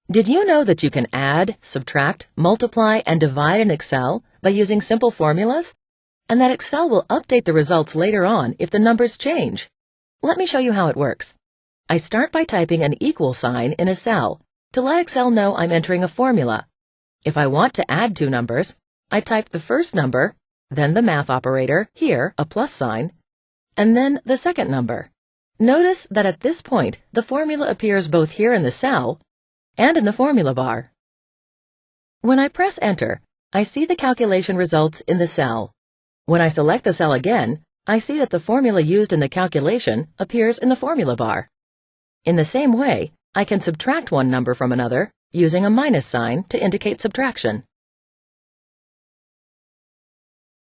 Did you know that you can add, subtract, multiply, and divide in Excel by using simple formulas? And that Excel will update the results later on if the numbers change. Let me show you how it works. I start by typing an equal sign in a cell to let Excel know I'm entering a formula. If I want to add two numbers, I type the first number, then the math operator, here a plus sign, and then the second number. Notice that at this point, the formula appears both here in the cell and in the formula bar. When I press Enter, I see the calculation results in the cell. When I select the cell again, I see that the formula used in the calculation appears in the formula bar. In the same way, I can subtract one number from another using a minus sign to indicate subtraction.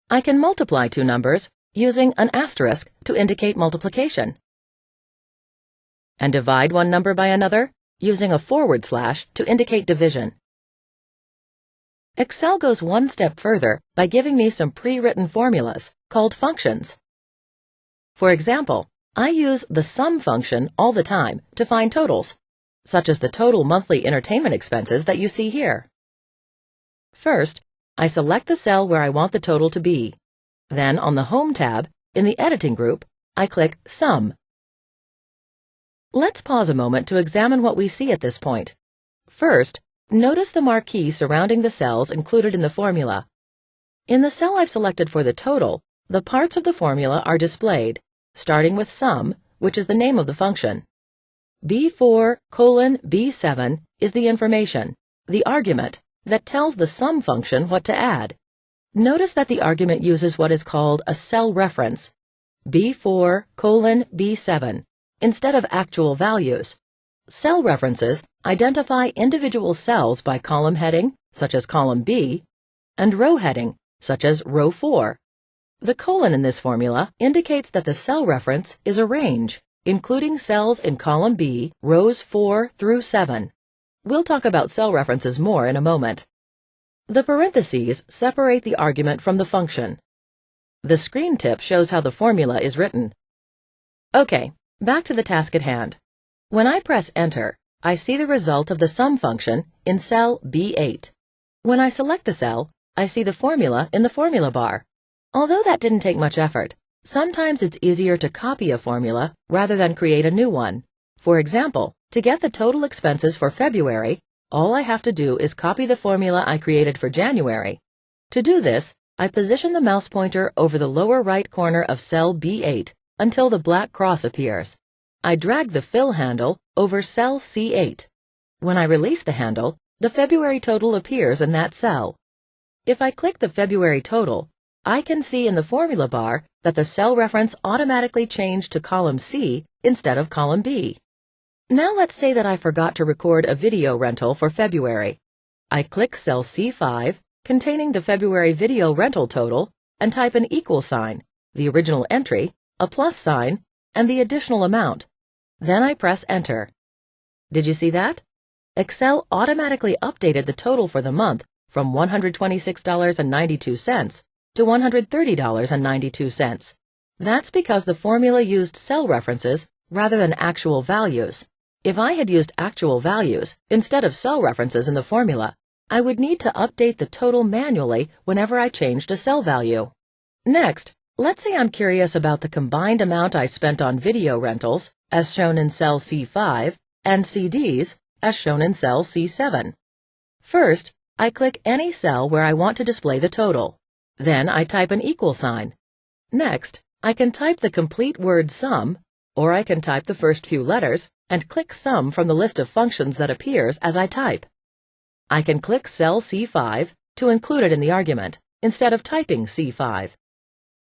I can multiply two numbers using an asterisk to indicate multiplication, and divide one number by another using a forward slash to indicate division. Excel goes one step further by giving me some pre-written formulas called functions. For example, I use the sum function all the time to find totals, such as the total monthly entertainment expenses that you see here. First, I select the cell where I want the total to be. Then on the Home tab, in the Editing group, I click Sum. Let's pause a moment to examine what we see at this point. First, notice the marquee surrounding the cells included in the formula. In the cell I've selected for the total, the parts of the formula are displayed, starting with sum, which is the name of the function. B4:B7 is the information, the argument, that tells the sum function what to add. Notice that the argument uses what is called a cell reference, B4:B7, instead of actual values. Cell references identify individual cells by column heading, such as column B, and row heading, such as row 4. The colon in this formula indicates that the cell reference is a range, including cells in column B, rows 4 through 7. We'll talk about cell references more in a moment. The parentheses separate the argument from the function. The screen tip shows how the formula is written. Okay, back to the task at hand. When I press Enter, I see the result of the sum function in cell B8. When I select the cell, I see the formula in the formula bar. Although that didn't take much effort, sometimes it's easier to copy a formula rather than create a new one. For example, to get the total expenses for February, all I have to do is copy the formula I created for January. To do this, I position the mouse pointer over the lower right corner of cell B8 until the black cross appears. I drag the fill handle over cell C8. When I release the handle, the February total appears in that cell. If I click the February total, I can see in the formula bar that the cell reference automatically changed to column C instead of column B. Now let's say that I forgot to record a video rental for February. I click cell C5 containing the February video rental total and type an equal sign, the original entry, a plus sign, and the additional amount. Then I press Enter. Did you see that? Excel automatically updated the total for the month from $126.92 to $130.92. That's because the formula used cell references rather than actual values. If I had used actual values instead of cell references in the formula, I would need to update the total manually whenever I changed a cell value. Next, let's say I'm curious about the combined amount I spent on video rentals, as shown in cell C5, and CDs, as shown in cell C7. First, I click any cell where I want to display the total. Then I type an equal sign. Next, I can type the complete word sum, or I can type the first few letters and click sum from the list of functions that appears as I type. I can click cell C5 to include it in the argument, instead of typing C5.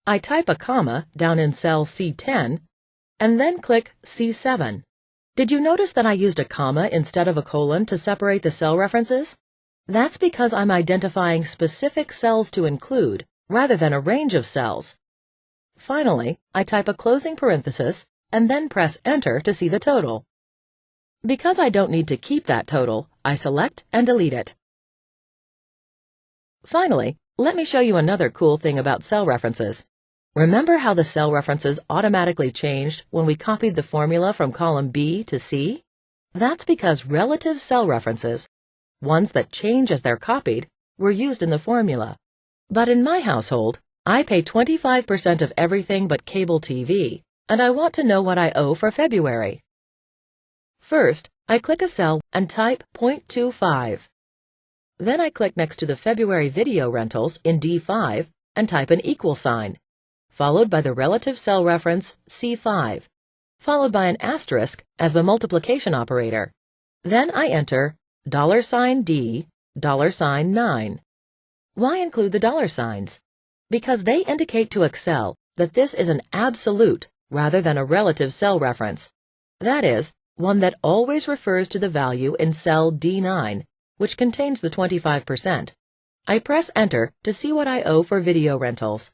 I type a comma down in cell C10, and then click C7. Did you notice that I used a comma instead of a colon to separate the cell references? That's because I'm identifying specific cells to include, rather than a range of cells. Finally, I type a closing parenthesis, and then press Enter to see the total. Because I don't need to keep that total, I select and delete it. Finally, let me show you another cool thing about cell references. Remember how the cell references automatically changed when we copied the formula from column B to C? That's because relative cell references, ones that change as they're copied, were used in the formula. But in my household, I pay 25% of everything but cable TV, and I want to know what I owe for February. First, I click a cell and type 0.25. Then I click next to the February video rentals in D5 and type an equal sign, followed by the relative cell reference C5, followed by an asterisk as the multiplication operator. Then I enter $D, $9. Why include the dollar signs? Because they indicate to Excel that this is an absolute rather than a relative cell reference. That is, one that always refers to the value in cell D9, which contains the 25%. I press Enter to see what I owe for video rentals.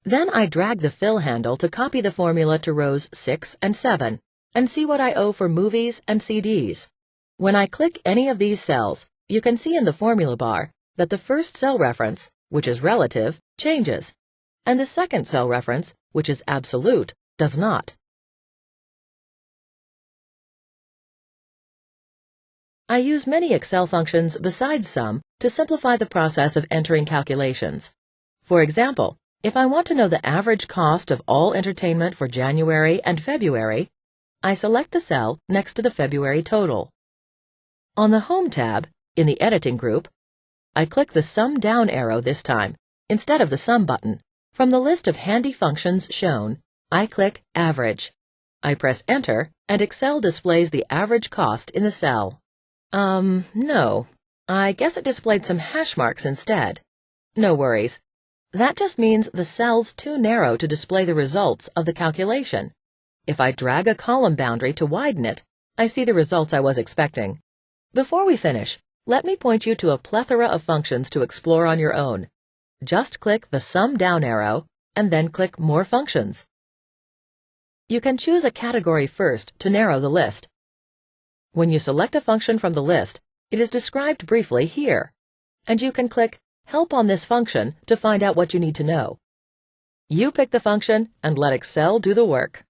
Then I drag the fill handle to copy the formula to rows 6 and 7 and see what I owe for movies and CDs. When I click any of these cells, you can see in the formula bar that the first cell reference, which is relative, changes, and the second cell reference, which is absolute, does not. I use many Excel functions besides sum to simplify the process of entering calculations. For example, if I want to know the average cost of all entertainment for January and February, I select the cell next to the February total. On the Home tab, in the Editing group, I click the Sum down arrow this time, instead of the Sum button. From the list of handy functions shown, I click Average. I press Enter, and Excel displays the average cost in the cell. No. I guess it displayed some hash marks instead. No worries. That just means the cell's too narrow to display the results of the calculation. If I drag a column boundary to widen it, I see the results I was expecting. Before we finish, let me point you to a plethora of functions to explore on your own. Just click the Sum down arrow, and then click More Functions. You can choose a category first to narrow the list. When you select a function from the list, it is described briefly here, and you can click Help on this function to find out what you need to know. You pick the function and let Excel do the work.